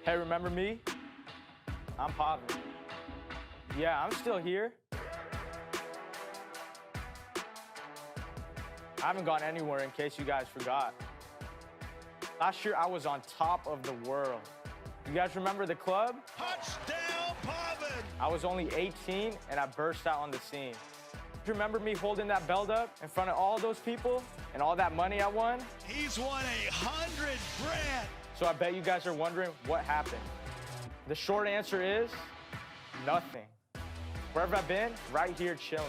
Hey, remember me? I'm Pavan. Yeah, I'm still here. I haven't gone anywhere in case you guys forgot. Last year, I was on top of the world. You guys remember the club? Touchdown, Pavan! I was only 18 and I burst out on the scene. Do you remember me holding that belt up in front of all those people and all that money I won? He's won 100 grand. So I bet you guys are wondering what happened. The short answer is nothing. Wherever I've been, right here chilling.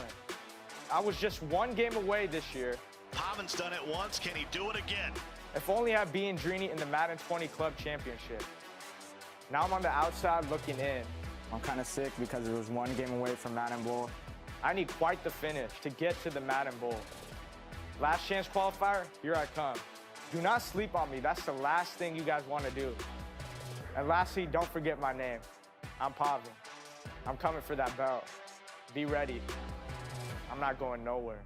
I was just one game away this year. Pavan's done it once. Can he do it again? If only I'd be in Drini in the Madden 20 Club Championship. Now I'm on the outside looking in. I'm kind of sick because it was one game away from Madden Bowl. I need quite the finish to get to the Madden Bowl. Last chance qualifier, here I come. Do not sleep on me. That's the last thing you guys want to do. And lastly, don't forget my name. I'm Pavan. I'm coming for that belt. Be ready. I'm not going nowhere.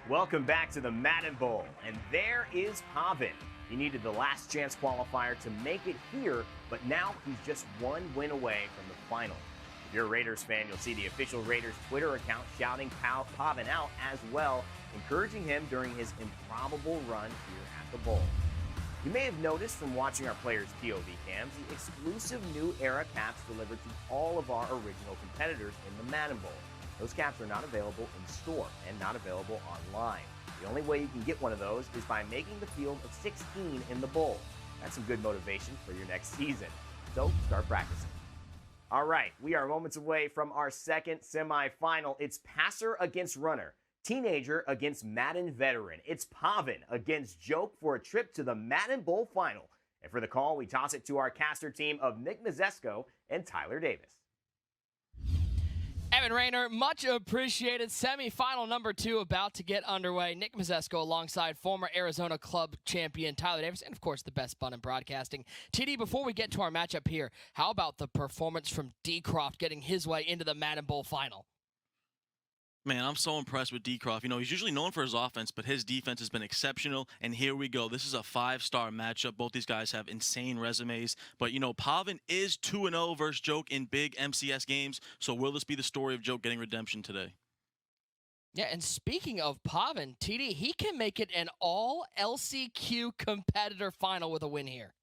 Welcome back to the Madden Bowl, and there is Pavan. He needed the last chance qualifier to make it here, but now he's just one win away from the final. If you're a Raiders fan, you'll see the official Raiders Twitter account shouting Pavan out as well, encouraging him during his improbable run here at the Bowl. You may have noticed from watching our players' POV cams the exclusive new era caps delivered to all of our original competitors in the Madden Bowl. Those caps are not available in store and not available online. The only way you can get one of those is by making the field of 16 in the bowl. That's some good motivation for your next season. So start practicing. All right, we are moments away from our second semifinal. It's passer against runner, teenager against Madden veteran. It's Pavan against Joke for a trip to the Madden Bowl final. And for the call, we toss it to our caster team of Nick Mazesco and Tyler Davis. Evan Rayner, much appreciated. Semifinal number 2 about to get underway. Nick Mazesco alongside former Arizona Club champion Tyler Davis, and of course the best bun in broadcasting. TD, before we get to our matchup here, how about the performance from D. Croft getting his way into the Madden Bowl final? Man, I'm so impressed with D. Croft. You know, he's usually known for his offense, but his defense has been exceptional. And here we go. This is a 5-star matchup. Both these guys have insane resumes. But, you know, Pavan is 2-0 versus Joke in big MCS games. So will this be the story of Joke getting redemption today? Yeah, and speaking of Pavan, TD, he can make it an all-LCQ competitor final with a win here.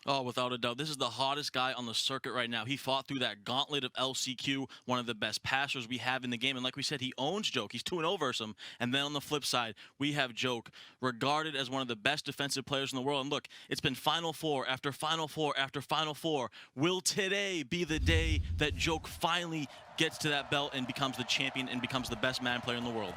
Oh, without a doubt. This is the hottest guy on the circuit right now. He fought through that gauntlet of LCQ, one of the best passers we have in the game. And like we said, he owns Joke. He's 2-0 versus him. And then on the flip side, we have Joke, regarded as one of the best defensive players in the world. And look, it's been Final Four after Final Four after Final Four. Will today be the day that Joke finally gets to that belt and becomes the champion and becomes the best Madden player in the world?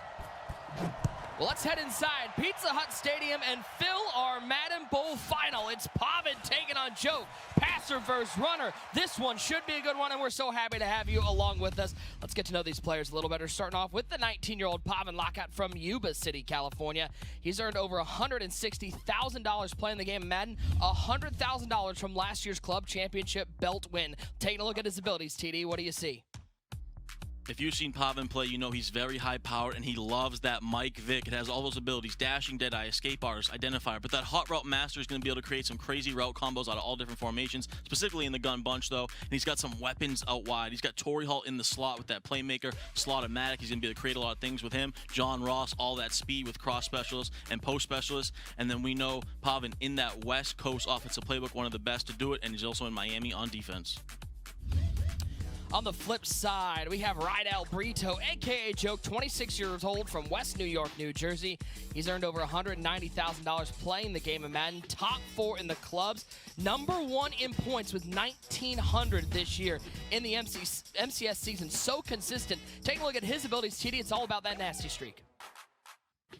Well, let's head inside Pizza Hut Stadium and fill our Madden Bowl final. It's Pavan taking on Joke. Passer versus runner. This one should be a good one, and we're so happy to have you along with us. Let's get to know these players a little better, starting off with the 19-year-old Pavan Lakhat from Yuba City, California. He's earned over $160,000 playing the game of Madden, $100,000 from last year's club championship belt win. Taking a look at his abilities, TD, what do you see? If you've seen Pavan play, you know he's very high-powered, and he loves that Mike Vick. It has all those abilities: dashing, deadeye, escape artist, identifier. But that hot route master is going to be able to create some crazy route combos out of all different formations, specifically in the gun bunch, though. And he's got some weapons out wide. He's got Torrey Hall in the slot with that playmaker, slot-o-matic. He's going to be able to create a lot of things with him. John Ross, all that speed with cross specialists and post specialists. And then we know Pavan in that West Coast offensive playbook, one of the best to do it, and he's also in Miami on defense. On the flip side, we have Rydell Brito, a.k.a. Joke, 26 years old from West New York, New Jersey. He's earned over $190,000 playing the game of Madden, top 4 in the clubs, number 1 in points with 1,900 this year in the MCS season. So consistent. Take a look at his abilities, TD. It's all about that nasty streak.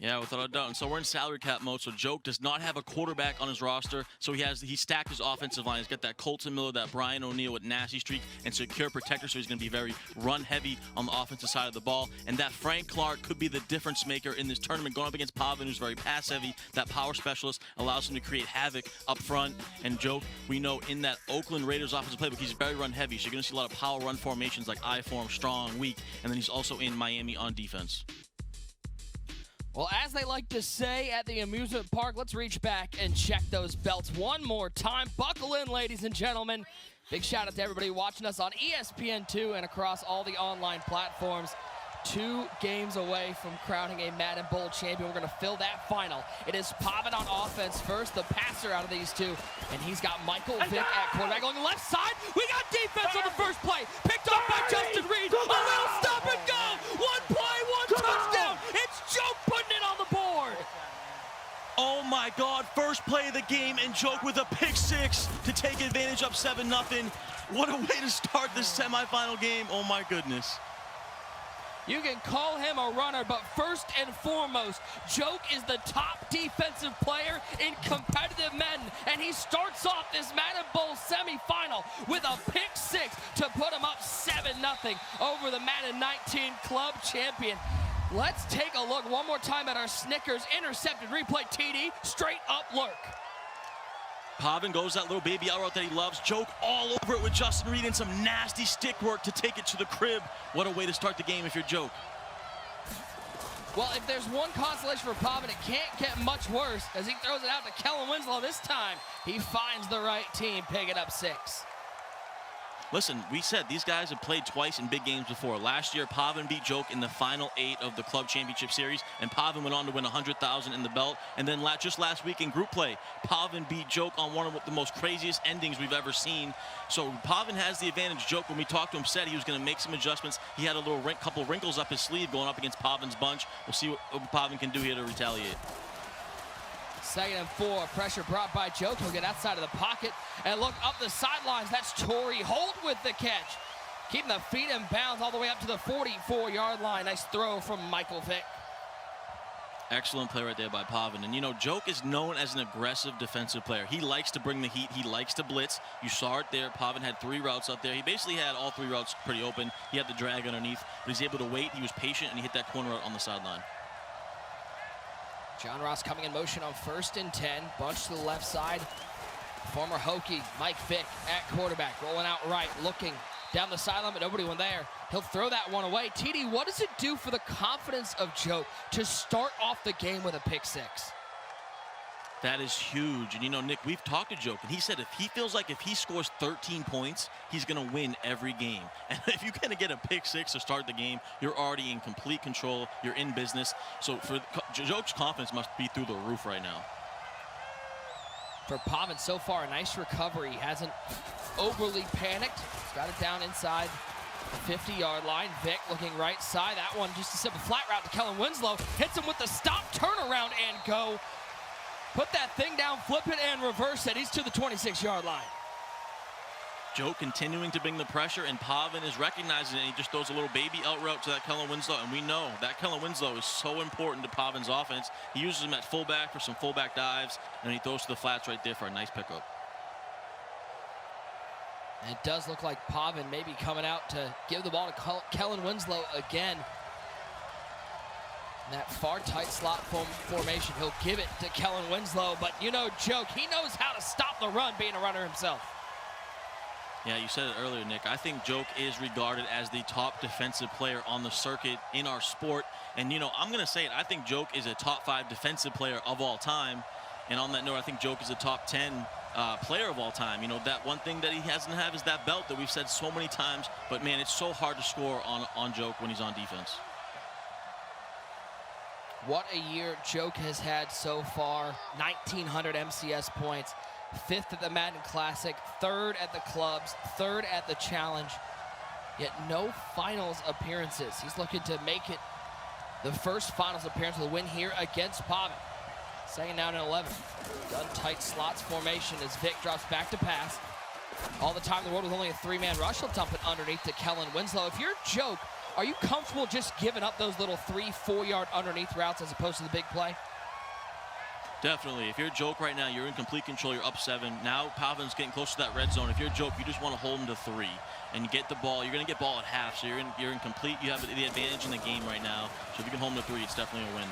Yeah, without a doubt. And so we're in salary cap mode, so Joke does not have a quarterback on his roster, so he stacked his offensive line. He's got that Colton Miller, that Brian O'Neill with nasty streak and secure protector, so he's going to be very run-heavy on the offensive side of the ball. And that Frank Clark could be the difference maker in this tournament, going up against Pavan, who's very pass-heavy. That power specialist allows him to create havoc up front. And Joke, we know in that Oakland Raiders offensive playbook, he's very run-heavy, so you're going to see a lot of power run formations like I-form, strong, weak, and then he's also in Miami on defense. Well, as they like to say at the amusement park, let's reach back and check those belts one more time. Buckle in, ladies and gentlemen. Big shout out to everybody watching us on ESPN2 and across all the online platforms. 2 games away from crowning a Madden Bowl champion. We're going to fill that final. It is Pavan on offense first, the passer out of these two. And he's got Michael Vick at quarterback. On the left side, we got defense on the first play. Picked off by Justin Reed. A little stop and go. One play, one touchdown. It's Joke putting it on the board. Oh my God, first play of the game, and Joke with a pick 6 to take advantage up 7-0. What a way to start this semifinal game. Oh my goodness. You can call him a runner, but first and foremost, Joke is the top defensive player in competitive Madden, and he starts off this Madden Bowl semifinal with a pick 6 to put him up 7-0 over the Madden 19 club champion. Let's take a look one more time at our Snickers intercepted replay TD, straight up lurk. Pavan goes that little baby out route that he loves. Joke all over it with Justin Reed and some nasty stick work to take it to the crib. What a way to start the game if you're Joke. Well, if there's one consolation for Pavan, it can't get much worse as he throws it out to Kellen Winslow. This time, he finds the right team, picking up 6. Listen, we said these guys have played twice in big games before. Last year, Pavan beat Joke in the final 8 of the club championship series, and Pavan went on to win $100,000 in the belt. And then just last week in group play, Pavan beat Joke on one of the most craziest endings we've ever seen. So Pavan has the advantage. Joke, when we talked to him, said he was going to make some adjustments. He had a little couple wrinkles up his sleeve going up against Pavan's bunch. We'll see what Pavan can do here to retaliate. 2nd and 4, pressure brought by Joke. He'll get outside of the pocket and look up the sidelines. That's Torrey Holt with the catch. Keeping the feet in bounds all the way up to the 44-yard line. Nice throw from Michael Vick. Excellent play right there by Pavan. And, you know, Joke is known as an aggressive defensive player. He likes to bring the heat. He likes to blitz. You saw it there. Pavan had 3 routes out there. He basically had all 3 routes pretty open. He had the drag underneath, but he's able to wait. He was patient, and he hit that corner route on the sideline. John Ross coming in motion on 1st and 10. Bunch to the left side. Former Hokie, Mike Vick at quarterback. Rolling out right, looking down the sideline, but nobody went there. He'll throw that one away. TD, what does it do for the confidence of Joke to start off the game with a pick 6? That is huge. And, you know, Nick, we've talked to Joke, and he said if he feels like if he scores 13 points, he's going to win every game. And if you're going to get a pick 6 to start the game, you're already in complete control. You're in business. So for Joke's confidence must be through the roof right now. For Pavan, so far, a nice recovery. He hasn't overly panicked. He's got it down inside the 50-yard line. Vick looking right side. That one just a simple flat route to Kellen Winslow. Hits him with the stop, turnaround, and go. Put that thing down, flip it, and reverse it. He's to the 26-yard line. Joke continuing to bring the pressure, and Pavan is recognizing it. And he just throws a little baby out route to that Kellen Winslow, and we know that Kellen Winslow is so important to Pavan's offense. He uses him at fullback for some fullback dives, and he throws to the flats right there for a nice pickup. And it does look like Pavan may be coming out to give the ball to Kellen Winslow again. In that far tight slot formation, he'll give it to Kellen Winslow, but you know Joke, he knows how to stop the run being a runner himself. Yeah, you said it earlier, Nick. I think Joke is regarded as the top defensive player on the circuit in our sport. And, you know, I'm going to say it. I think Joke is a top 5 defensive player of all time. And on that note, I think Joke is a top 10 player of all time. You know, that one thing that he doesn't have is that belt that we've said so many times. But, man, it's so hard to score on Joke when he's on defense. What a year Joke has had so far. 1,900 MCS points. 5th at the Madden Classic, 3rd at the clubs, 3rd at the challenge, yet no finals appearances. He's looking to make it the first finals appearance with a win here against Pavan. 2nd down and 11. Gun tight slots formation as Vick drops back to pass. All the time in the world with only a 3-man rush. He'll dump it underneath to Kellen Winslow. If you're Joke, are you comfortable just giving up those little 3-4-yard underneath routes as opposed to the big play? Definitely. If you're Joke right now, you're in complete control. You're up 7. Now Pavan's getting close to that red zone. If you're Joke, you just want to hold him to 3 and get the ball. You're going to get ball at half, so you're in complete. You have the advantage in the game right now. So if you can hold him to 3, it's definitely a win.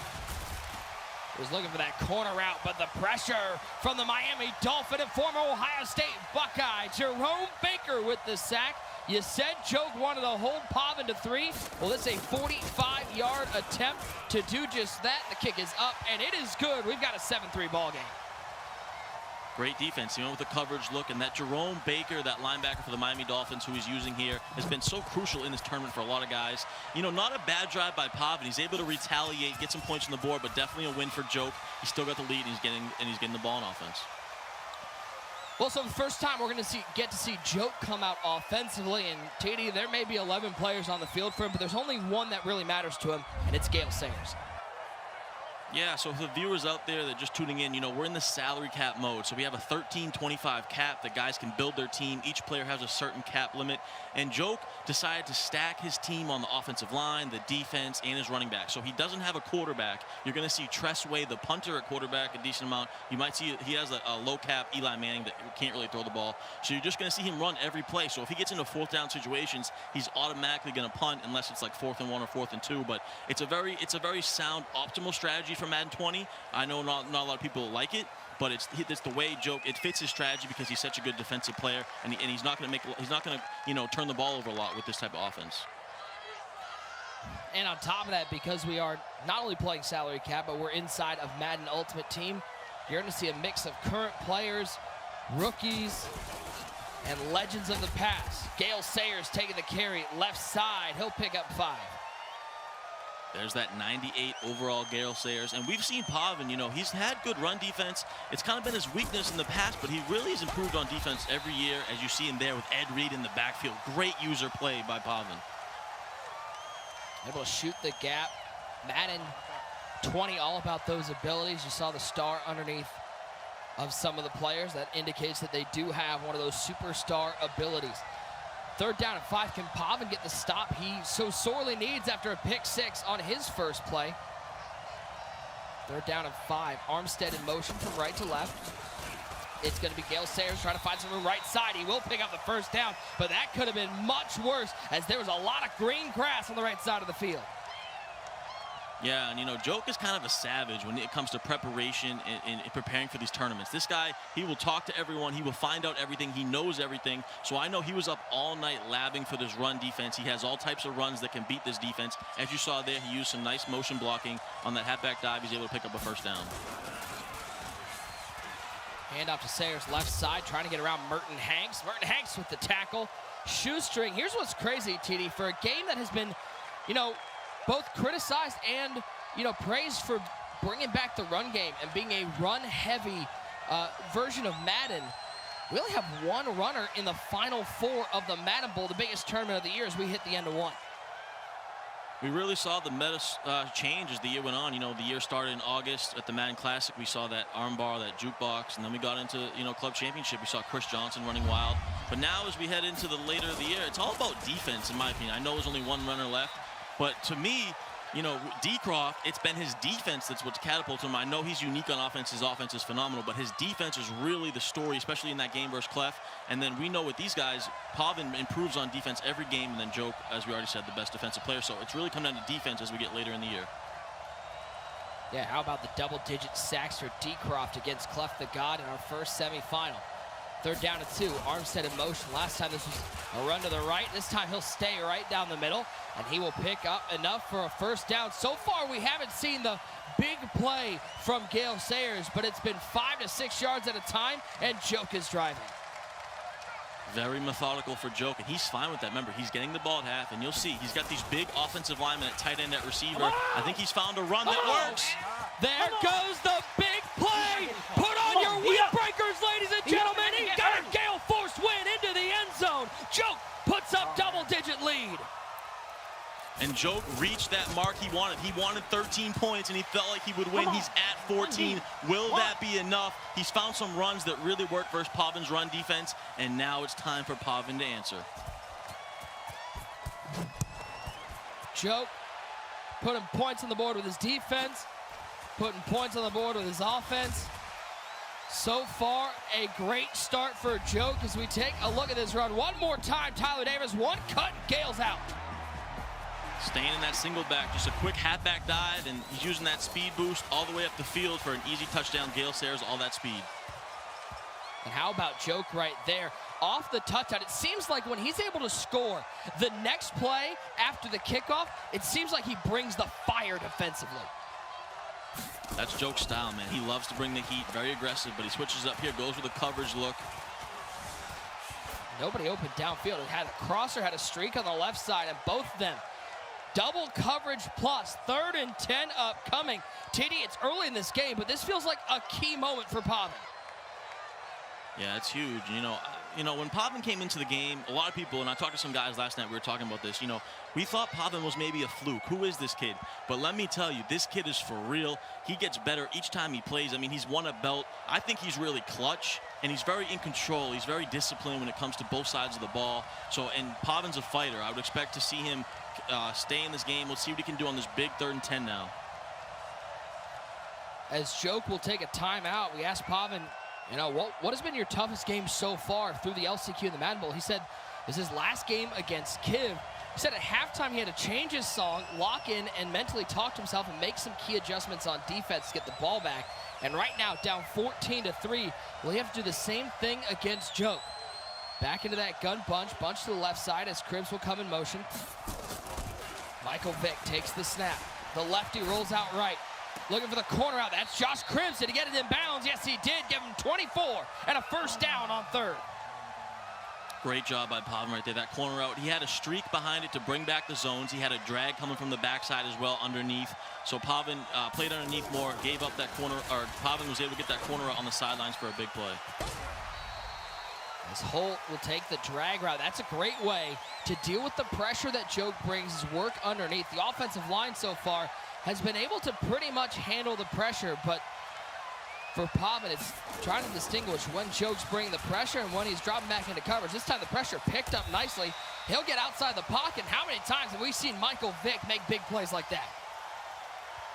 Was looking for that corner route, but the pressure from the Miami Dolphin and former Ohio State Buckeye Jerome Baker with the sack. You said Joke wanted to hold Pavan to 3. Well, this is a 45-yard attempt to do just that. The kick is up, and it is good. We've got a 7-3 ball game. Great defense, with the coverage look, and that Jerome Baker, that linebacker for the Miami Dolphins who he's using here, has been so crucial in this tournament for a lot of guys. Not a bad drive by Pavan. He's able to retaliate, get some points on the board, but definitely a win for Joke. He's still got the lead, and he's getting the ball in offense. Well, so the first time we're going to get to see Joke come out offensively, and TD, there may be 11 players on the field for him, but there's only one that really matters to him, and it's Gale Sayers. Yeah, so for the viewers out there that are just tuning in, we're in the salary cap mode. So we have a 13.25 cap that guys can build their team. Each player has a certain cap limit. And Joke decided to stack his team on the offensive line, the defense, and his running back. So he doesn't have a quarterback. You're going to see Tressway, the punter, at quarterback a decent amount. You might see he has a low cap Eli Manning that can't really throw the ball. So you're just going to see him run every play. So if he gets into 4th down situations, he's automatically going to punt unless it's like 4th and 1 or 4th and 2. But it's a very sound, optimal strategy for Madden 20. I know not a lot of people like it, but it's the way Joke, it fits his strategy because he's such a good defensive player, and he's not going to turn the ball over a lot with this type of offense. And on top of that, because we are not only playing salary cap, but we're inside of Madden Ultimate Team, you're going to see a mix of current players, rookies, and legends of the past. Gale Sayers taking the carry left side. He'll pick up 5. There's that 98 overall Gale Sayers. And we've seen Pavan, he's had good run defense. It's kind of been his weakness in the past, but he really has improved on defense every year, as you see him there with Ed Reed in the backfield. Great user play by Pavan. Able to shoot the gap. Madden 20, all about those abilities. You saw the star underneath of some of the players. That indicates that they do have one of those superstar abilities. 3rd down and 5. Can Pavan get the stop he so sorely needs after a pick 6 on his first play? 3rd down and 5. Armstead in motion from right to left. It's going to be Gale Sayers trying to find some room right side. He will pick up the 1st down, but that could have been much worse as there was a lot of green grass on the right side of the field. Yeah, and Joke is kind of a savage when it comes to preparation and preparing for these tournaments. This guy, he will talk to everyone. He will find out everything. He knows everything. So I know he was up all night labbing for this run defense. He has all types of runs that can beat this defense. As you saw there, he used some nice motion blocking on that halfback dive. He's able to pick up a 1st down. Handoff to Sayers left side, trying to get around Merton Hanks. Merton Hanks with the tackle. Shoestring. Here's what's crazy, TD, for a game that has been, both criticized and, praised for bringing back the run game and being a run-heavy version of Madden. We only have one runner in the Final 4 of the Madden Bowl, the biggest tournament of the year, as we hit the end of 1. We really saw the meta change as the year went on. The year started in August at the Madden Classic. We saw that armbar, that jukebox, and then we got into, Club Championship. We saw Chris Johnson running wild. But now as we head into the later of the year, it's all about defense, in my opinion. I know there's only one runner left. But to me, D-Croft, it's been his defense that's what's catapulted him. I know he's unique on offense. His offense is phenomenal, but his defense is really the story, especially in that game versus Clef. And then we know with these guys, Pavan improves on defense every game, and then Joke, as we already said, the best defensive player. So it's really come down to defense as we get later in the year. Yeah, how about the double-digit sacks for D-Croft against Clef the God in our first semifinal? 3rd down and 2. Armstead in motion. Last time this was a run to the right. This time he'll stay right down the middle, and he will pick up enough for a 1st down. So far, we haven't seen the big play from Gale Sayers, but it's been 5 to 6 yards at a time, and Joke is driving. Very methodical for Joke, and he's fine with that. Remember, he's getting the ball at half, and you'll see he's got these big offensive linemen at tight end, at receiver. I think he's found a run that works. There goes the big play. Put on your wheel breakers, ladies and gentlemen. Got a Gale Force win into the end zone. Joke puts up double-digit lead. And Joke reached that mark he wanted. He wanted 13 points, and he felt like he would win. He's at 14. Will that be enough? He's found some runs that really work versus Pavan's run defense, and now it's time for Pavan to answer. Joke putting points on the board with his defense, putting points on the board with his offense. So far, a great start for Joke as we take a look at this run. One more time, Tyler Davis, one cut, Gale's out. Staying in that single back, just a quick halfback dive, and he's using that speed boost all the way up the field for an easy touchdown. Gale Sayers, all that speed. And how about Joke right there? off the touchdown. It seems like when he's able to score the next play after the kickoff, it seems like he brings the fire defensively. That's Joke's style, man. He loves to bring the heat, very aggressive, but he switches up here, goes with a coverage look. Nobody open downfield. It had a crosser, had a streak on the left side, and both of them double coverage plus. 3rd and 10 upcoming. TD, it's early in this game, but this feels like a key moment for Pavan. Yeah, it's huge. You know, when Pavan came into the game, a lot of people, and I talked to some guys last night, we were talking about this, we thought Pavan was maybe a fluke. Who is this kid? But let me tell you, this kid is for real. He gets better each time he plays. I mean, he's won a belt. I think he's really clutch, and he's very in control. He's very disciplined when it comes to both sides of the ball. So, and Pavan's a fighter. I would expect to see him stay in this game. Let's see what he can do on this big 3rd and 10 now. As Joke will take a timeout, we asked Pavan, what has been your toughest game so far through the LCQ and the Madden Bowl? He said this is his last game against Kiv. He said at halftime he had to change his song, lock in, and mentally talk to himself and make some key adjustments on defense to get the ball back. And right now, down 14-3, will he have to do the same thing against Joke? Back into that gun bunch to the left side as Cribbs will come in motion. Michael Vick takes the snap. The lefty rolls out right. Looking for the corner out. That's Josh Cribbs. Did he get it in bounds? Yes, he did. Give him 24 and a 1st down on 3rd. Great job by Pavan right there. That corner out. He had a streak behind it to bring back the zones. He had a drag coming from the backside as well underneath. So Pavan played underneath more, gave up that corner, or Pavan was able to get that corner out on the sidelines for a big play. As Holt will take the drag route. That's a great way to deal with the pressure that Joke brings, his work underneath. The offensive line so far has been able to pretty much handle the pressure, but for Pavan, it's trying to distinguish when Joke's bringing the pressure and when he's dropping back into coverage. This time the pressure picked up nicely. He'll get outside the pocket. How many times have we seen Michael Vick make big plays like that?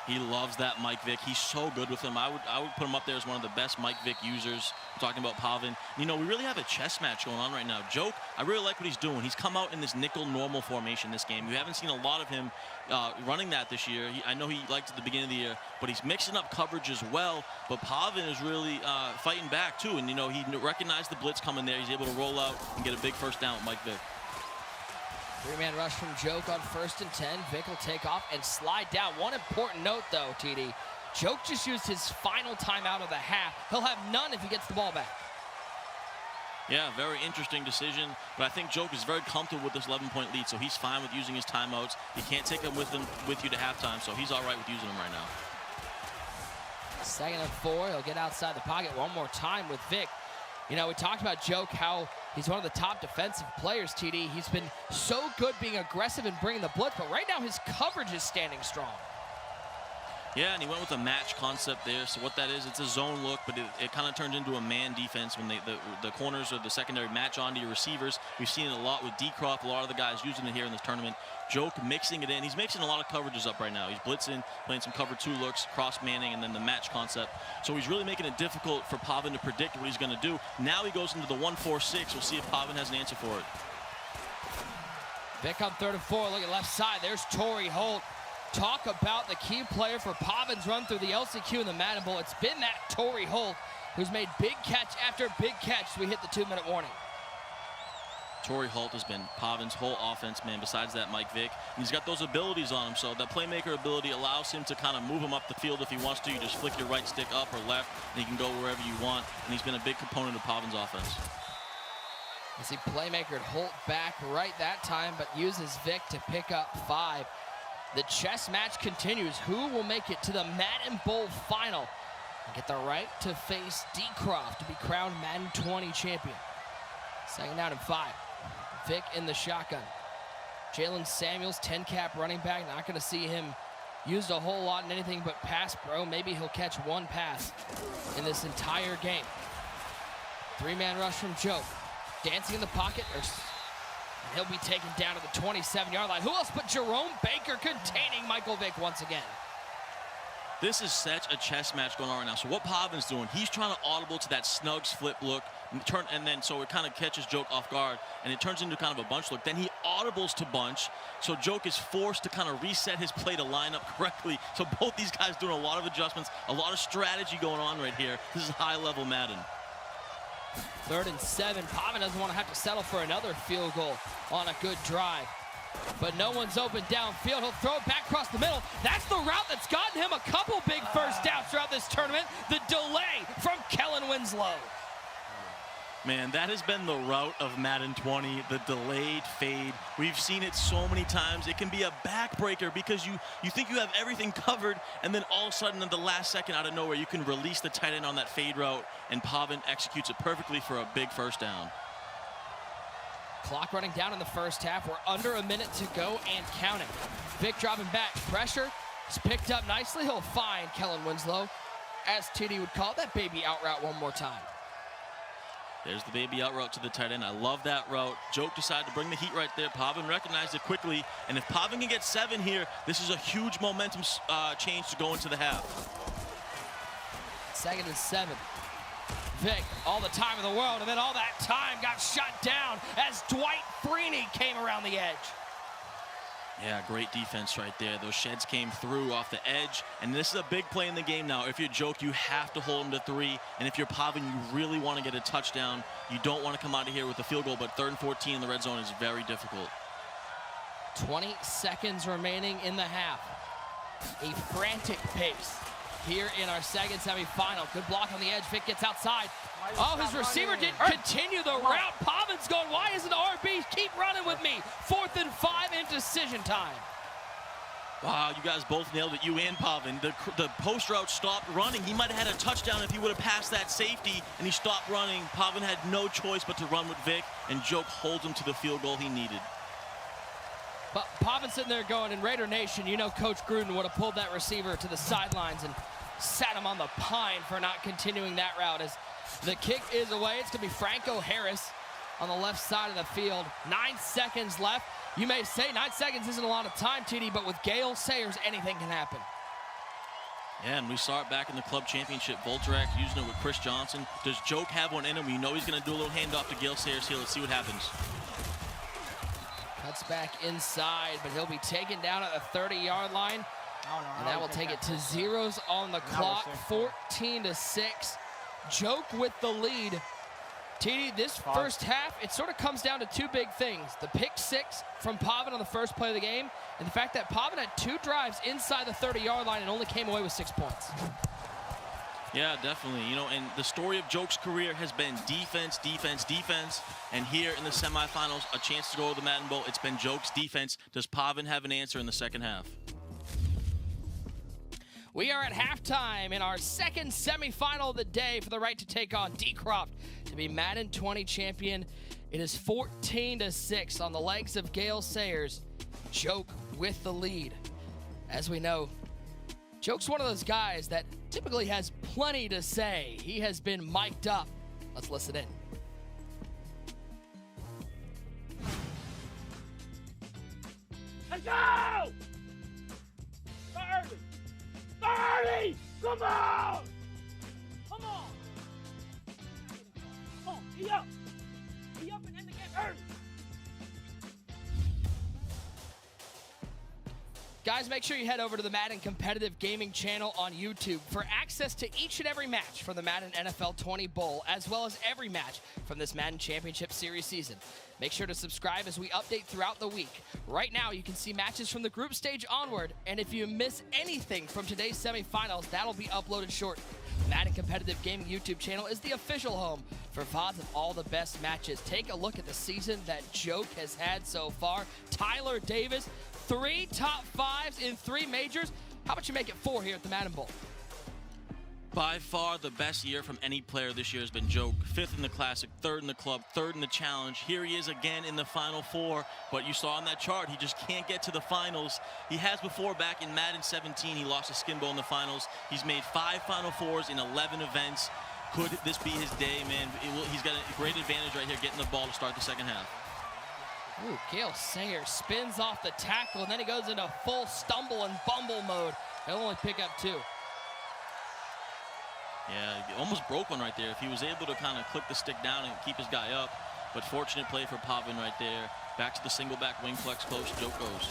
He loves that Mike Vick. He's so good with him. I would put him up there as one of the best Mike Vick users. I'm talking about Pavan. We really have a chess match going on right now. Joke, I really like what he's doing. He's come out in this nickel normal formation this game. We haven't seen a lot of him running that this year. I know he liked it at the beginning of the year, but he's mixing up coverage as well. But Pavan is really fighting back too. And he recognized the blitz coming there. He's able to roll out and get a big 1st down with Mike Vick. 3-man rush from Joke on 1st and 10. Vick will take off and slide down. One important note, though, TD. Joke just used his final timeout of the half. He'll have none if he gets the ball back. Yeah, very interesting decision. But I think Joke is very comfortable with this 11-point lead, so he's fine with using his timeouts. You can't take them with you to halftime, so he's all right with using them right now. 2nd and 4. He'll get outside the pocket one more time with Vick. We talked about Joke, how he's one of the top defensive players, TD. He's been so good being aggressive and bringing the blitz, but right now his coverage is standing strong. Yeah, and he went with a match concept there. So what that is, it's a zone look, but it kind of turns into a man defense when the corners or the secondary match onto your receivers. We've seen it a lot with D-Croft, a lot of the guys using it here in this tournament. Joke mixing it in. He's mixing a lot of coverages up right now. He's blitzing, playing some cover 2 looks, cross manning, and then the match concept. So he's really making it difficult for Pavan to predict what he's going to do. Now he goes into the 1-4-6. We'll see if Pavan has an answer for it. Vick on 3rd and 4. Look at left side. There's Torrey Holt. Talk about the key player for Pavan's run through the LCQ and the Madden Bowl. It's been that Torrey Holt who's made big catch after big catch. So we hit the 2-minute warning. Torrey Holt has been Pavan's whole offense, man, besides that Mike Vick. And he's got those abilities on him, so that playmaker ability allows him to kind of move him up the field if he wants to. You just flick your right stick up or left, and he can go wherever you want. And he's been a big component of Pavan's offense. You see playmaker Holt back right that time, but uses Vick to pick up 5. The chess match continues. Who will make it to the Madden Bowl final and get the right to face D-Croft to be crowned Madden 20 champion? 2nd down and 5. Vick in the shotgun. Jalen Samuels, 10-cap running back. Not going to see him used a whole lot in anything but pass pro. Maybe he'll catch one pass in this entire game. 3-man rush from Joke. Dancing in the pocket. He'll be taken down to the 27-yard line. Who else but Jerome Baker containing Michael Vick once again? This is such a chess match going on right now. So what Pavan's doing, he's trying to audible to that snugs flip look, and then so it kind of catches Joke off guard, and it turns into kind of a bunch look. Then he audibles to bunch, so Joke is forced to kind of reset his play to line up correctly. So both these guys doing a lot of adjustments, a lot of strategy going on right here. This is high-level Madden. 3rd and 7. Pavan doesn't want to have to settle for another field goal on a good drive. But no one's open downfield. He'll throw it back across the middle. That's the route that's gotten him a couple big first downs throughout this tournament. The delay from Kellen Winslow. Man, that has been the route of Madden 20, the delayed fade. We've seen it so many times. It can be a backbreaker because you think you have everything covered, and then all of a sudden at the last second out of nowhere, you can release the tight end on that fade route, and Pavan executes it perfectly for a big first down. Clock running down in the first half. We're under a minute to go and counting. Vic dropping back. Pressure is picked up nicely. He'll find Kellen Winslow, as TD would call it, that baby out route one more time. There's the baby out route to the tight end. I love that route. Joke decided to bring the heat right there. Pavan recognized it quickly. And if Pavan can get 7 here, this is a huge momentum change to go into the half. 2nd and 7. Vic, all the time in the world, and then all that time got shut down as Dwight Freeney came around the edge. Yeah, great defense right there. Those sheds came through off the edge, and this is a big play in the game now. If you're Joke, you have to hold him to 3, and if you're Pavan, you really want to get a touchdown. You don't want to come out of here with a field goal, but 3rd and 14 in the red zone is very difficult. 20 seconds remaining in the half. A frantic pace here in our 2nd semifinal. Good block on the edge. Vic gets outside. Oh, his receiver didn't continue the route. Pavan's going, why isn't RB? Keep running with me. 4th and 5 in decision time. Wow, you guys both nailed it, you and Pavan. The post route stopped running. He might have had a touchdown if he would have passed that safety, and he stopped running. Pavan had no choice but to run with Vic, and Joke holds him to the field goal he needed. But Pavan's sitting there going, in Raider Nation, you know Coach Gruden would have pulled that receiver to the sidelines and sat him on the pine for not continuing that route. As the kick is away, it's going to be Franco Harris on the left side of the field. 9 seconds left. You may say 9 seconds isn't a lot of time, TD, but with Gale Sayers, anything can happen. Yeah, and we saw it back in the club championship. Volterac using it with Chris Johnson. Does Joke have one in him? You know he's going to do a little handoff to Gale Sayers here. Let's see what happens. Cuts back inside, but he'll be taken down at the 30-yard line. And that will take it to zeros on the clock. 14-6. Joke with the lead. TD, this first half, it sort of comes down to 2 big things. The pick 6 from Pavan on the first play of the game, and the fact that Pavan had 2 drives inside the 30-yard line and only came away with 6 points. Yeah, definitely. You know, and the story of Joke's career has been defense, defense, defense. And here in the semifinals, a chance to go to the Madden Bowl, it's been Joke's defense. Does Pavan have an answer in the second half? We are at halftime in our 2nd semifinal of the day for the right to take on D-Croft to be Madden 20 champion. It is 14-6 on the legs of Gale Sayers. Joke with the lead. As we know, Joke's one of those guys that typically has plenty to say. He has been mic'd up. Let's listen in. Let's go! 30! 30! Come on! Come on! Come on, be up! Be up and end the game early! Guys, make sure you head over to the Madden Competitive Gaming channel on YouTube for access to each and every match from the Madden NFL 20 Bowl, as well as every match from this Madden Championship Series season. Make sure to subscribe as we update throughout the week. Right now, you can see matches from the group stage onward, and if you miss anything from today's semifinals, that'll be uploaded shortly. The Madden Competitive Gaming YouTube channel is the official home for VODs of all the best matches. Take a look at the season that Joke has had so far. Tyler Davis, 3 top 5s in 3 majors. How about you make it 4 here at the Madden Bowl? By far the best year from any player this year has been Joke. 5th in the Classic, 3rd in the Club, 3rd in the Challenge. Here he is again in the Final 4, but you saw on that chart, he just can't get to the finals. He has before back in Madden 17, he lost to Skimbo in the finals. He's made 5 Final 4s in 11 events. Could this be his day, man? He's got a great advantage right here getting the ball to start the second half. Ooh, Gale Sayers spins off the tackle, and then he goes into full stumble and bumble mode. He'll only pick up 2. Yeah, he almost broke one right there. If he was able to kind of click the stick down and keep his guy up. But fortunate play for Pavan right there. Back to the single back wing flex post. Joke goes.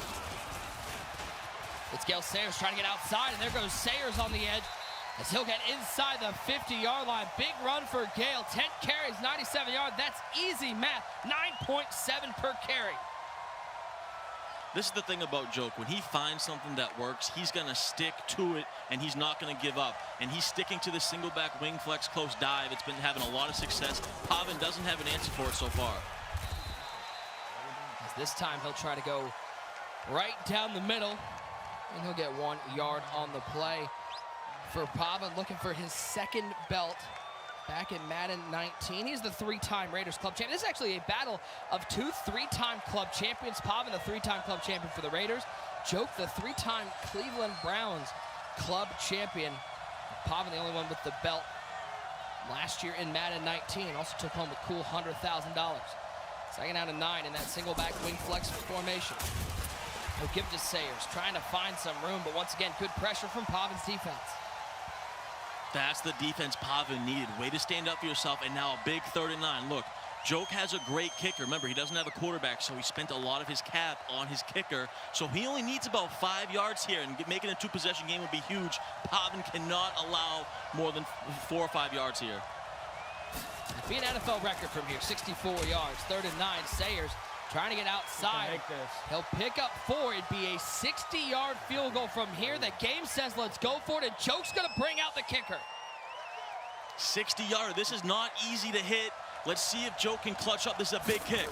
It's Gale Sayers trying to get outside, and there goes Sayers on the edge. as he'll get inside the 50-yard line. Big run for Gale. 10 carries, 97 yards. That's easy math. 9.7 per carry. This is the thing about Joke. When he finds something that works, he's going to stick to it, and he's not going to give up. And he's sticking to the single back wing flex close dive. It's been having a lot of success. Pavan doesn't have an answer for it so far. As this time he'll try to go right down the middle, and he'll get 1 yard on the play. For Pavan, looking for his second belt back in Madden 19. He's the 3-time Raiders club champion. This is actually a battle of 2 3-time club champions. Pavan, the 3-time club champion for the Raiders. Joke, the 3-time Cleveland Browns club champion. Pavan, the only one with the belt last year in Madden 19. Also took home a cool $100,000. Second out of 9 in that single back wing flex formation. He'll give it to Sayers, trying to find some room, but once again, good pressure from Pavan's defense. That's the defense Pavan needed. Way to stand up for yourself, and now a big 3rd and 9. Look, Joke has a great kicker. Remember, he doesn't have a quarterback, so he spent a lot of his cap on his kicker. So he only needs about 5 yards here, and making a 2-possession game would be huge. Pavan cannot allow more than 4 or 5 yards here. It'd be an NFL record from here, 64 yards. 3rd and 9, Sayers trying to get outside. He'll pick up 4. It'd be a 60-yard field goal from here. The game says let's go for it, and Joke's going to bring out the kicker. 60-yarder. This is not easy to hit. Let's see if Joke can clutch up. This is a big kick.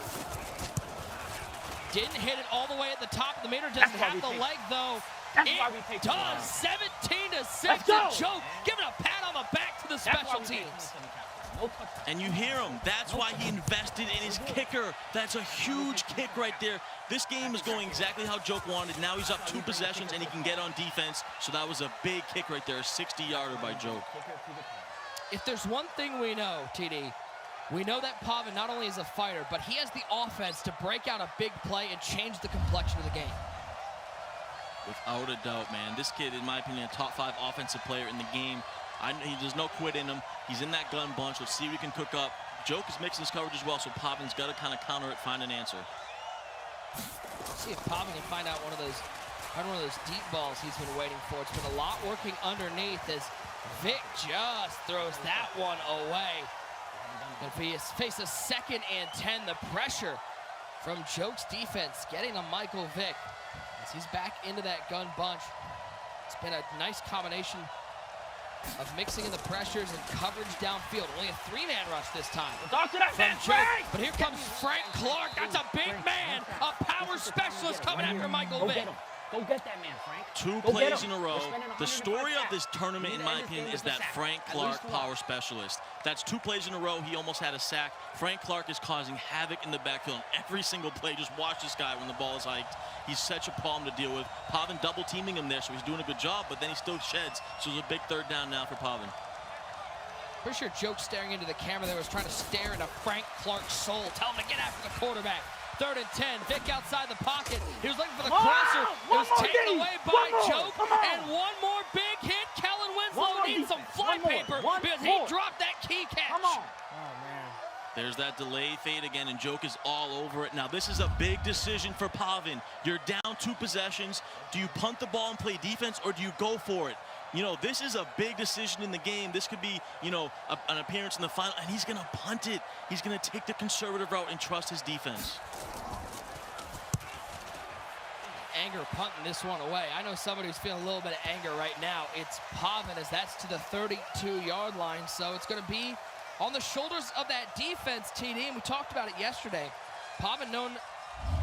Didn't hit it all the way at the top of the meter. Doesn't have the leg, though. It does. 17-6 to Joke. Giving a pat on the back to the special teams. And you hear him. That's why he invested in his kicker. That's a huge kick right there. This game is going exactly how Joke wanted. Now he's up 2 possessions, and he can get on defense. So that was a big kick right there, a 60-yarder by Joke. If there's one thing we know, TD, we know that Pavan not only is a fighter, but he has the offense to break out a big play and change the complexion of the game. Without a doubt, man. This kid, in my opinion, a top 5 offensive player in the game. There's no quit in him. He's in that gun bunch. Let's see what he can cook up. Joke is mixing his coverage as well, so Pavan's got to kind of counter it, find an answer. Let's see if Pavan can find out one of those deep balls he's been waiting for. It's been a lot working underneath as Vic just throws that one away. And if he faces 2nd and 10, the pressure from Joke's defense getting to Michael Vick as he's back into that gun bunch. It's been a nice combination of mixing in the pressures and coverage downfield. Only a 3-man rush this time. Talk to that man, Frank! But here comes Frank Clark. That's a big man, a power specialist coming after Michael Vick. Go get that man, Frank. 2 plays in a row. The story of this tournament, in my opinion, is that Frank Clark, power specialist. That's 2 plays in a row. He almost had a sack. Frank Clark is causing havoc in the backfield. Every single play, just watch this guy when the ball is hiked. He's such a problem to deal with. Pavan double teaming him there, so he's doing a good job, but then he still sheds. So it's a big 3rd down now for Pavan. Pretty sure Joke staring into the camera there was trying to stare into Frank Clark's soul. Tell him to get after the quarterback. 3rd and 10. Vic outside the pocket. He was looking for the crosser. It was taken away by Joke. And one more big hit. Kellen Winslow needs some fly paper because he dropped that key catch. Come on. There's that delay fade again, and Joke is all over it. Now, this is a big decision for Pavan. You're down 2 possessions. Do you punt the ball and play defense, or do you go for it? You know, this is a big decision in the game. This could be, you know, an appearance in the final, and he's going to punt it. He's going to take the conservative route and trust his defense. Anger punting this one away. I know somebody who's feeling a little bit of anger right now. It's Pavan, as that's to the 32-yard line. So it's going to be on the shoulders of that defense, TD, and we talked about it yesterday. Pavan known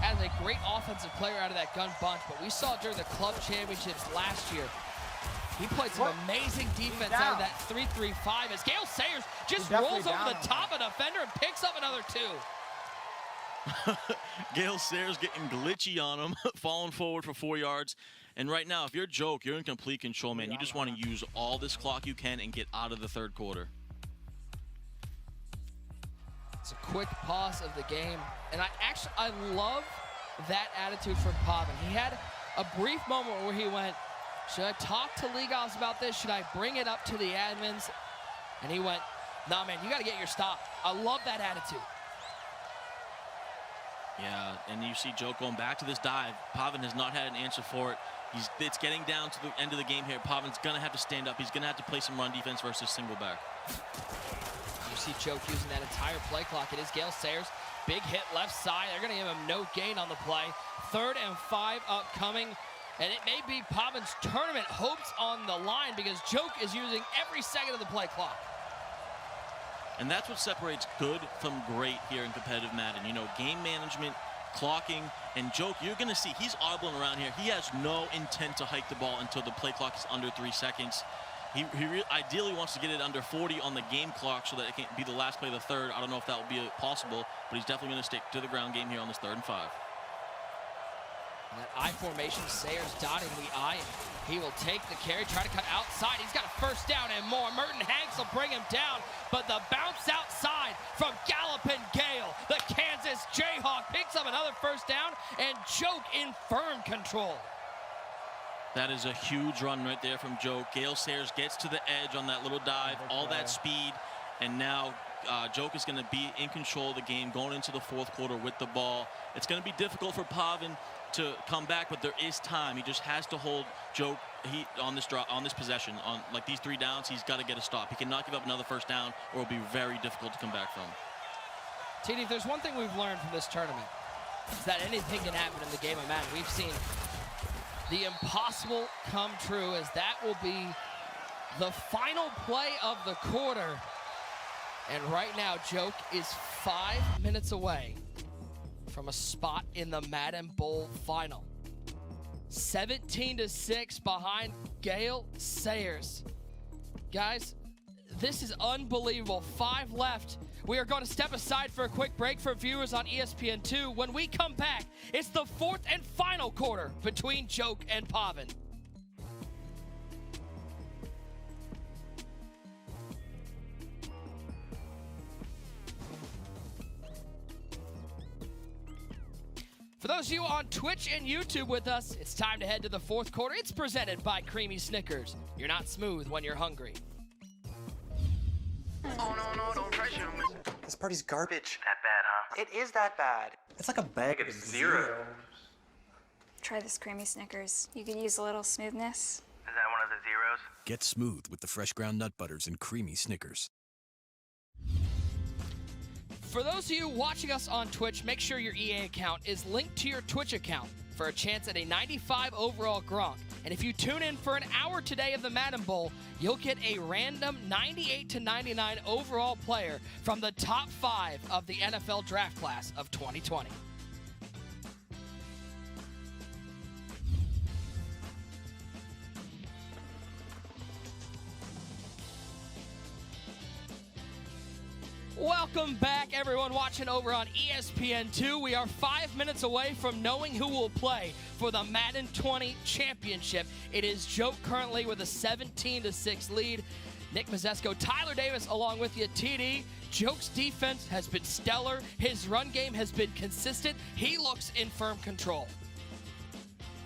as a great offensive player out of that gun bunch, but we saw during the club championships last year, he played some amazing defense out of that 3-3-5 as Gale Sayers just rolls over the top of the defender and picks up another 2. Gale Sayers getting glitchy on him, falling forward for 4 yards. And right now, if you're Joke, you're in complete control, man. You just want to use all this clock you can and get out of the 3rd quarter. It's a quick pause of the game. And I love that attitude from Pavan. He had a brief moment where he went, should I talk to league offs about this? Should I bring it up to the admins? And he went, nah, man, you got to get your stop. I love that attitude. Yeah, and you see Joke going back to this dive. Pavan has not had an answer for it. It's getting down to the end of the game here. Pavan's going to have to stand up. He's going to have to play some run defense versus single back. You see Choke using that entire play clock. It is Gale Sayers. Big hit left side. They're going to give him no gain on the play. 3rd and 5 upcoming. And it may be Pavan's tournament hopes on the line because Choke is using every second of the play clock. And that's what separates good from great here in competitive Madden. You know, game management, clocking, and Joke, you're going to see he's audibling around here. He has no intent to hike the ball until the play clock is under 3 seconds. He ideally wants to get it under 40 on the game clock so that it can be the last play of the third. I don't know if that will be possible, but he's definitely going to stick to the ground game here on this 3rd and 5. That I formation, Sayers dotting the I. He will take the carry, try to cut outside. He's got a 1st down and more. Merton Hanks will bring him down, but the bounce outside from Gallopin' Gale. The Kansas Jayhawk picks up another 1st down, and Joke in firm control. That is a huge run right there from Joke. Gale Sayers gets to the edge on that little dive, all that speed, and now Joke is going to be in control of the game going into the 4th quarter with the ball. It's going to be difficult for Pavan to come back, but there is time. He just has to hold Joke on this possession. On like these 3 downs, he's got to get a stop. He cannot give up another 1st down, or it'll be very difficult to come back from. TD, if there's one thing we've learned from this tournament, is that anything can happen in the game of Madden. We've seen the impossible come true, as that will be the final play of the quarter. And right now, Joke is 5 minutes away from a spot in the Madden Bowl final. 17-6 behind Gale Sayers. Guys, this is unbelievable. 5 left. We are going to step aside for a quick break for viewers on ESPN2. When we come back, it's the 4th and final quarter between Joke and Pavan. For those of you on Twitch and YouTube with us, it's time to head to the 4th quarter. It's presented by Creamy Snickers. You're not smooth when you're hungry. Oh, no, don't pressure me. This party's garbage. That bad, huh? It is that bad. It's like a bag of zeros. Try this creamy Snickers. You could use a little smoothness. Is that one of the zeros? Get smooth with the fresh ground nut butters and creamy Snickers. For those of you watching us on Twitch, make sure your EA account is linked to your Twitch account for a chance at a 95 overall Gronk. And if you tune in for an hour today of the Madden Bowl, you'll get a random 98-99 overall player from the top 5 of the NFL draft class of 2020. Welcome back, everyone watching over on ESPN2. We are 5 minutes away from knowing who will play for the Madden 20 Championship. It is Joke currently with a 17-6 lead. Nick Mazesco, Tyler Davis along with you, TD. Joke's defense has been stellar. His run game has been consistent. He looks in firm control.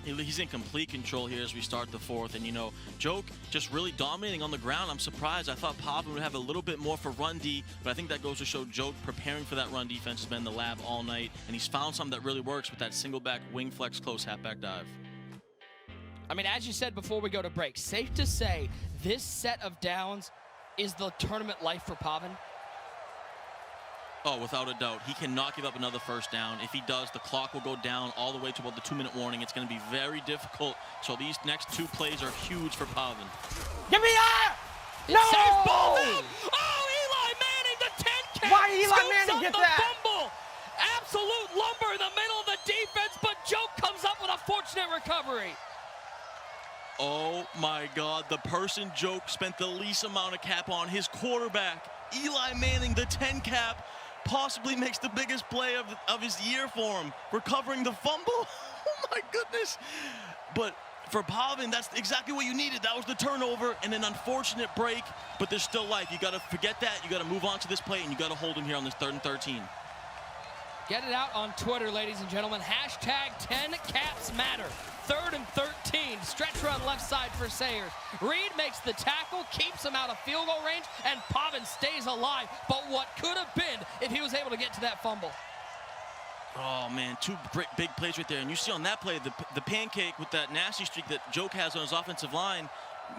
He's in complete control here as we start the 4th. And, you know, Joke just really dominating on the ground. I'm surprised. I thought Pavan would have a little bit more for run D, but I think that goes to show Joke preparing for that run defense has been in the lab all night, and he's found something that really works with that single back wing flex close halfback dive. I mean, as you said before we go to break, safe to say this set of downs is the tournament life for Pavan. Oh, without a doubt. He cannot give up another 1st down. If he does, the clock will go down all the way to about the 2-minute warning. It's going to be very difficult. So these next 2 plays are huge for Pavan. Give me that! No! Ball down. Oh, Eli Manning, the 10 count. Why did Eli Manning get that? Fumble. Absolute lumber in the middle of the defense, but Joke comes up with a fortunate recovery. Oh, my God. The person Joke spent the least amount of cap on, his quarterback, Eli Manning, the 10 cap, possibly makes the biggest play of his year for him, recovering the fumble. Oh my goodness. But for Pavan, that's exactly what you needed. That was the turnover and an unfortunate break, but there's still life. You got to forget that. You got to move on to this play, and you got to hold him here on this 3rd and 13. Get it out on Twitter, ladies and gentlemen. Hashtag 10 caps matter. 3rd and 13. Stretch run left side for Sayers. Reed makes the tackle, keeps him out of field goal range, and Pavan stays alive. But what could have been if he was able to get to that fumble? Oh, man, two great big plays right there. And you see on that play, the pancake with that nasty streak that Joke has on his offensive line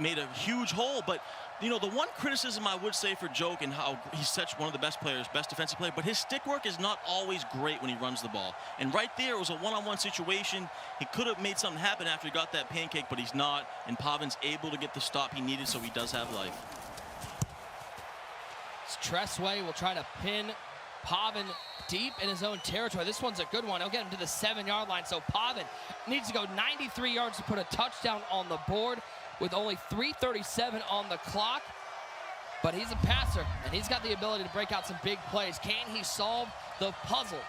made a huge hole. But, you know, the one criticism I would say for Joke and how he's such one of the best players, best defensive player, but his stick work is not always great when he runs the ball. And right there, it was a one-on-one situation. He could have made something happen after he got that pancake, but he's not. And Pavan's able to get the stop he needed, so he does have life. Tressway will try to pin Pavan deep in his own territory. This one's a good one. He'll get him to the 7-yard line. So Pavan needs to go 93 yards to put a touchdown on the board with only 3:37 on the clock. But he's a passer, and he's got the ability to break out some big plays. Can he solve the puzzle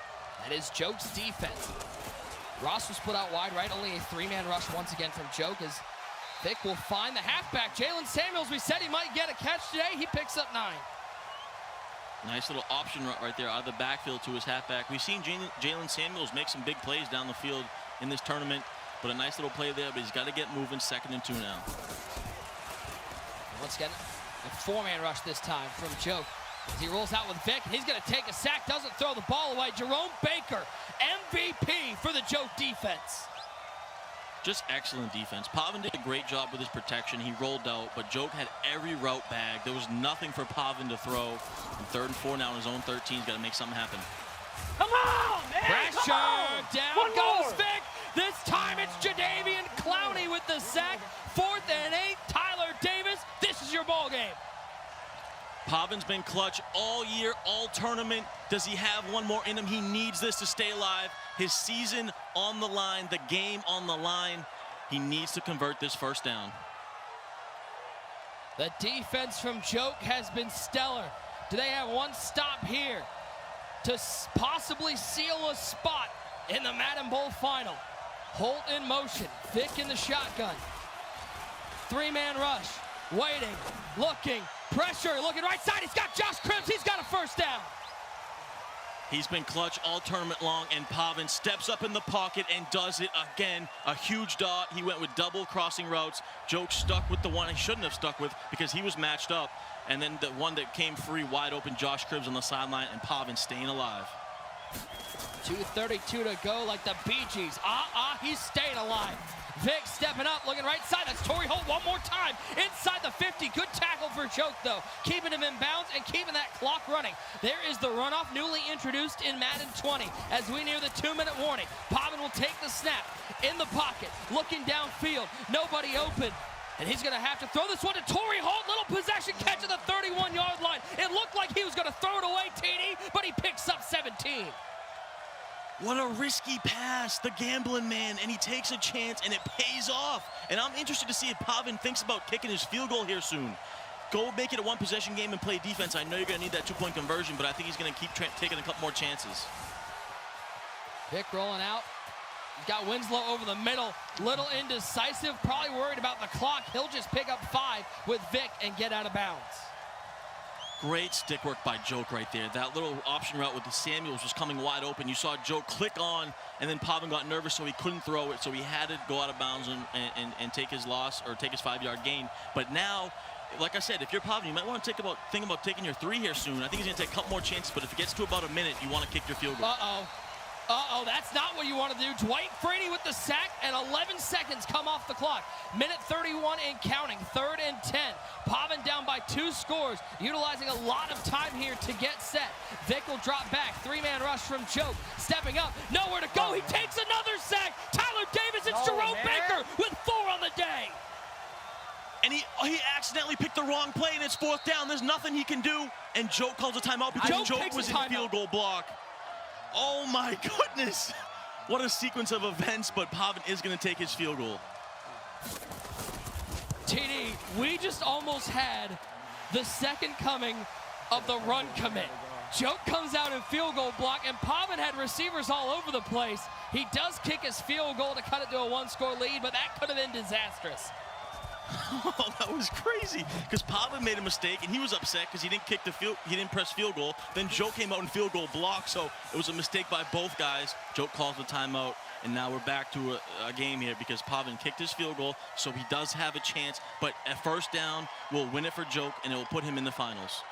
that is Joke's defense? Ross was put out wide right. Only a 3-man rush once again from Joke as Vic will find the halfback. Jalen Samuels, we said he might get a catch today. He picks up 9. Nice little option right there out of the backfield to his halfback. We've seen Jalen Samuels make some big plays down the field in this tournament, but a nice little play there, but he's got to get moving. 2nd and 2 now. Once again, a 4-man rush this time from Joke. As he rolls out with Vic, he's going to take a sack, doesn't throw the ball away. Jerome Baker, MVP for the Joke defense. Just excellent defense. Pavan did a great job with his protection. He rolled out, but Joke had every route bagged. There was nothing for Pavan to throw. And 3rd and 4 now on his own 13. He's got to make something happen. Come on, man! Pressure, down One goes more. Vic. This time it's Jadeveon Clowney with the sack. 4th and 8, Tyler Davis. This is your ball game. Pavan's been clutch all year, all tournament. Does he have one more in him? He needs this to stay alive. His season on the line, the game on the line. He needs to convert this 1st down. The defense from Joke has been stellar. Do they have one stop here to possibly seal a spot in the Madden Bowl final? Holt in motion, Vic in the shotgun. 3-man rush, waiting, looking, pressure, looking right side. He's got Josh Cribbs, he's got a 1st down. He's been clutch all tournament long, and Pavan steps up in the pocket and does it again. A huge dot. He went with double crossing routes. Joke stuck with the one he shouldn't have stuck with because he was matched up. And then the one that came free, wide open, Josh Cribbs on the sideline, and Pavan staying alive. 2:32 to go like the Bee Gees. He's staying alive. Vic stepping up, looking right side. That's Torrey Holt one more time. Inside the 50. Good tackle for Joke, though. Keeping him in bounds and keeping that clock running. There is the runoff newly introduced in Madden 20 as we near the 2-minute warning. Pavan will take the snap in the pocket, looking downfield. Nobody open. And he's going to have to throw this one to Torrey Holt. Little possession catch at the 31-yard line. It looked like he was going to throw it away, TD, but he picks up 17. What a risky pass, the gambling man, and he takes a chance, and it pays off. And I'm interested to see if Pavan thinks about kicking his field goal here soon. Go make it a 1-possession game and play defense. I know you're going to need that 2-point conversion, but I think he's going to keep taking a couple more chances. Vic rolling out. He's got Winslow over the middle. Little indecisive, probably worried about the clock. He'll just pick up 5 with Vic and get out of bounds. Great stick work by Joke right there. That little option route with the Samuels was coming wide open. You saw Joke click on, and then Pavan got nervous, so he couldn't throw it. So he had to go out of bounds and take his loss or take his 5-yard gain. But now, like I said, if you're Pavan, you might want to think about taking your 3 here soon. I think he's going to take a couple more chances, but if it gets to about a minute, you want to kick your field goal. That's not what you want to do. Dwight Freeney with the sack, and 11 seconds come off the clock. Minute 31 and counting, 3rd and 10. Pavan down by 2 scores, utilizing a lot of time here to get set. Vic will drop back, 3-man rush from Joke, stepping up, nowhere to go. He takes another sack. Tyler Davis, it's Jerome Baker with 4 on the day. And he accidentally picked the wrong play, and it's 4th down. There's nothing he can do, and Joke calls a timeout because Joke was in field goal block. Oh my goodness! What a sequence of events, but Pavan is going to take his field goal. TD, we just almost had the second coming of the run commit. Joke comes out in field goal block, and Pavan had receivers all over the place. He does kick his field goal to cut it to a 1-score lead, but that could have been disastrous. Oh, that was crazy because Pavan made a mistake and he was upset because he didn't press field goal. Then Joe came out in field goal block, so it was a mistake by both guys. Joe calls the timeout, and now we're back to a game here because Pavan kicked his field goal, so he does have a chance. But at 1st down, we'll win it for Joe, and it will put him in the finals.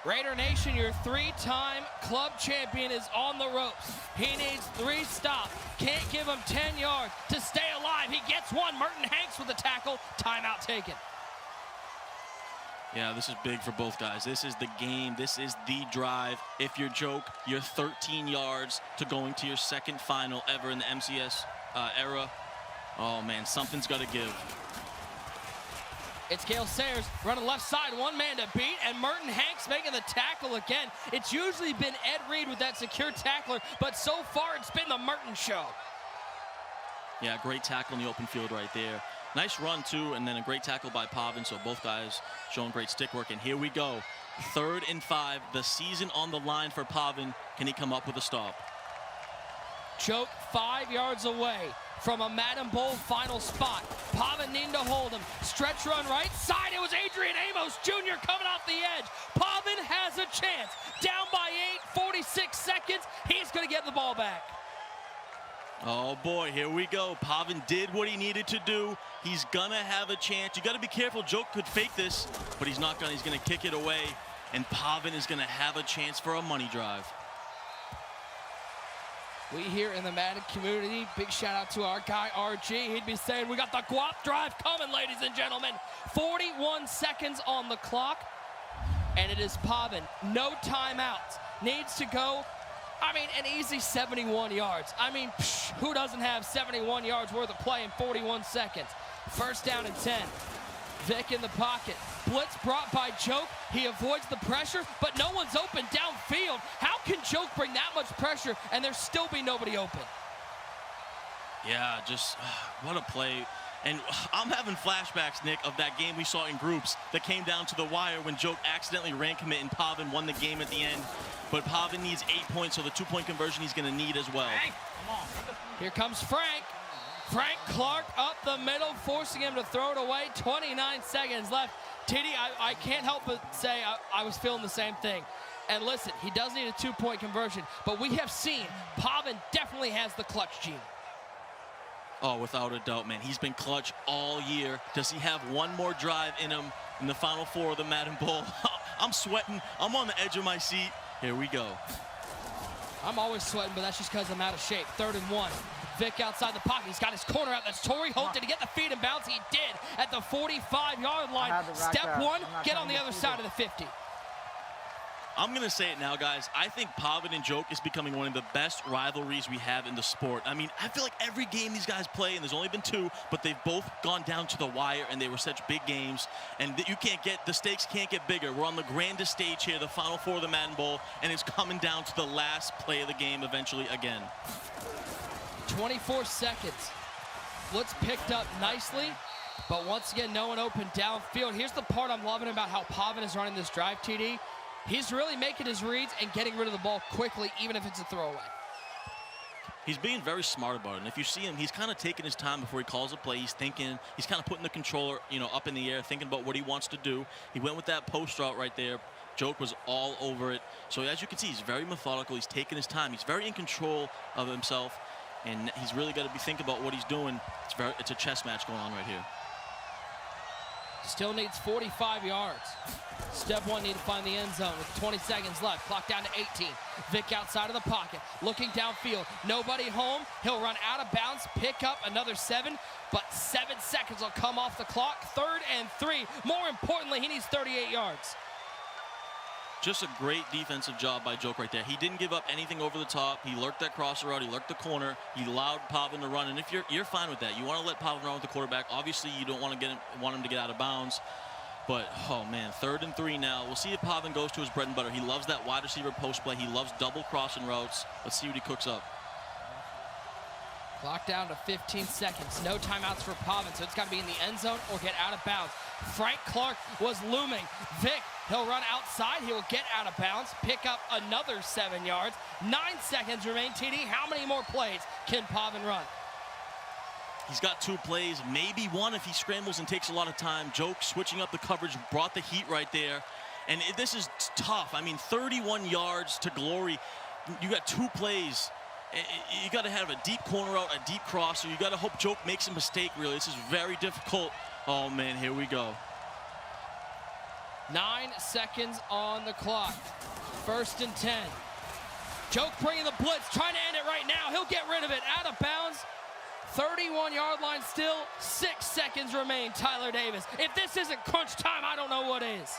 Raider Nation, your 3-time club champion is on the ropes. He needs 3 stops. Can't give him 10 yards to stay alive. He gets one. Merton Hanks with the tackle. Timeout taken. Yeah, this is big for both guys. This is the game. This is the drive. If you're Joke, you're 13 yards to going to your second final ever in the MCS era. Oh, man, something's got to give. It's Gale Sayers running left side, one man to beat, and Merton Hanks making the tackle again. It's usually been Ed Reed with that secure tackler, but so far it's been the Merton show. Yeah, great tackle in the open field right there. Nice run, too, and then a great tackle by Pavan, so both guys showing great stick work. And here we go. 3rd and 5, the season on the line for Pavan. Can he come up with a stop? Joke 5 yards away from a Madden Bowl final spot. Pavan needing to hold him. Stretch run right side. It was Adrian Amos Jr. coming off the edge. Pavan has a chance. Down by 8, 46 seconds. He's going to get the ball back. Oh boy, here we go. Pavan did what he needed to do. He's gonna have a chance. You gotta be careful. Joke could fake this, but he's not gonna. He's gonna kick it away, and Pavan is gonna have a chance for a money drive. We here in the Madden community, big shout out to our guy RG. He'd be saying we got the guap drive coming, ladies and gentlemen. 41 seconds on the clock, and it is Pavan. No timeouts. Needs to go, I mean, an easy 71 yards. I mean, who doesn't have 71 yards worth of play in 41 seconds? 1st down and 10. Vic in the pocket. Blitz brought by Joke. He avoids the pressure, but no one's open downfield. How can Joke bring that much pressure and there still be nobody open? Yeah, just what a play. And I'm having flashbacks, Nick, of that game we saw in groups that came down to the wire when Joke accidentally ran commit and Pavan won the game at the end. But Pavan needs 8 points, so the 2-point conversion he's going to need as well. Here comes Frank. Frank Clark up the middle, forcing him to throw it away. 29 seconds left. TD, I can't help but say I was feeling the same thing. And listen, he does need a 2-point conversion, but we have seen Pavan definitely has the clutch gene. Oh, without a doubt, man. He's been clutch all year. Does he have one more drive in him in the Final Four of the Madden Bowl? I'm sweating. I'm on the edge of my seat. Here we go. I'm always sweating, but that's just because I'm out of shape. 3rd and 1. Vic outside the pocket. He's got his corner out. That's Torrey Holt. Did he get the feed and bounce? He did at the 45-yard line. Step 1, get on the other side of the 50. I'm going to say it now, guys. I think Pavan and Joke is becoming one of the best rivalries we have in the sport. I mean, I feel like every game these guys play, and there's only been 2, but they've both gone down to the wire, and they were such big games. And you can't get, the stakes can't get bigger. We're on the grandest stage here, the Final Four of the Madden Bowl, and it's coming down to the last play of the game eventually again. 24 seconds. Blitz picked up nicely, but once again, no one open downfield. Here's the part I'm loving about how Pavan is running this drive, TD. He's really making his reads and getting rid of the ball quickly, even if it's a throwaway. He's being very smart about it. And if you see him, he's kind of taking his time before he calls a play. He's thinking, he's kind of putting the controller, up in the air, thinking about what he wants to do. He went with that post route right there. Joke was all over it. So as you can see, he's very methodical. He's taking his time. He's very in control of himself. And he's really got to be thinking about what he's doing. It's a chess match going on right here. Still needs 45 yards. Step 1, need to find the end zone with 20 seconds left. Clock down to 18. Vic outside of the pocket, looking downfield. Nobody home. He'll run out of bounds, pick up another 7, but 7 seconds will come off the clock. 3rd and 3. More importantly, he needs 38 yards. Just a great defensive job by Joke right there. He didn't give up anything over the top. He lurked that crosser out. He lurked the corner. He allowed Pavan to run. And if you're fine with that, you want to let Pavan run with the quarterback. Obviously, you don't want him to get out of bounds. But, oh, man, 3rd and 3 now. We'll see if Pavan goes to his bread and butter. He loves that wide receiver post play. He loves double crossing routes. Let's see what he cooks up. Clock down to 15 seconds. No timeouts for Pavan, so it's got to be in the end zone or get out of bounds. Frank Clark was looming. Vic, he'll run outside. He will get out of bounds, pick up another 7 yards. 9 seconds remain. TD, how many more plays can Pavan run? He's got 2 plays, maybe 1 if he scrambles and takes a lot of time. Joke switching up the coverage, brought the heat right there. And this is tough. I mean, 31 yards to glory. You got 2 plays. You got to have a deep corner out, a deep crosser. You got to hope Joke makes a mistake, really. This is very difficult. Oh, man, here we go. 9 seconds on the clock. 1st and 10. Joke bringing the blitz, trying to end it right now. He'll get rid of it, out of bounds. 31-yard line still, 6 seconds remain, Tyler Davis. If this isn't crunch time, I don't know what is.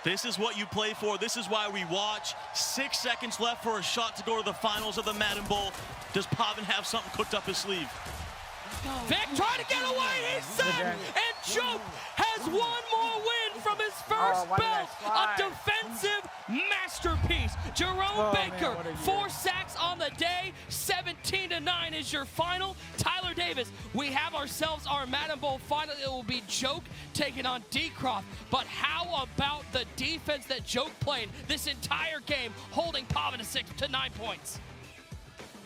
This is what you play for. This is why we watch. 6 seconds left for a shot to go to the finals of the Madden Bowl. Does Pavan have something cooked up his sleeve? Vic trying to get away, he's set, and Joke has one more win from his first belt. A defensive masterpiece. Jerome Baker, 4 sacks on the day, 17-9 is your final. Tyler Davis, we have ourselves our Madden Bowl final. It will be Joke taking on D-Croft. But how about the defense that Joke played this entire game, holding Pavan to 9 points?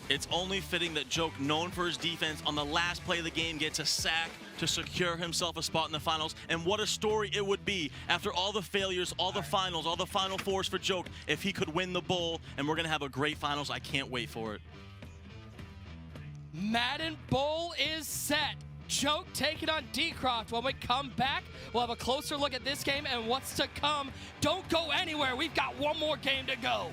It's only fitting that Joke, known for his defense, on the last play of the game gets a sack to secure himself a spot in the finals. And what a story it would be after all the failures, all the finals, all the Final Fours for Joke, if he could win the bowl. And we're going to have a great finals. I can't wait for it. Madden Bowl is set. Joke taking on D-Croft. When we come back, we'll have a closer look at this game and what's to come. Don't go anywhere. We've got one more game to go.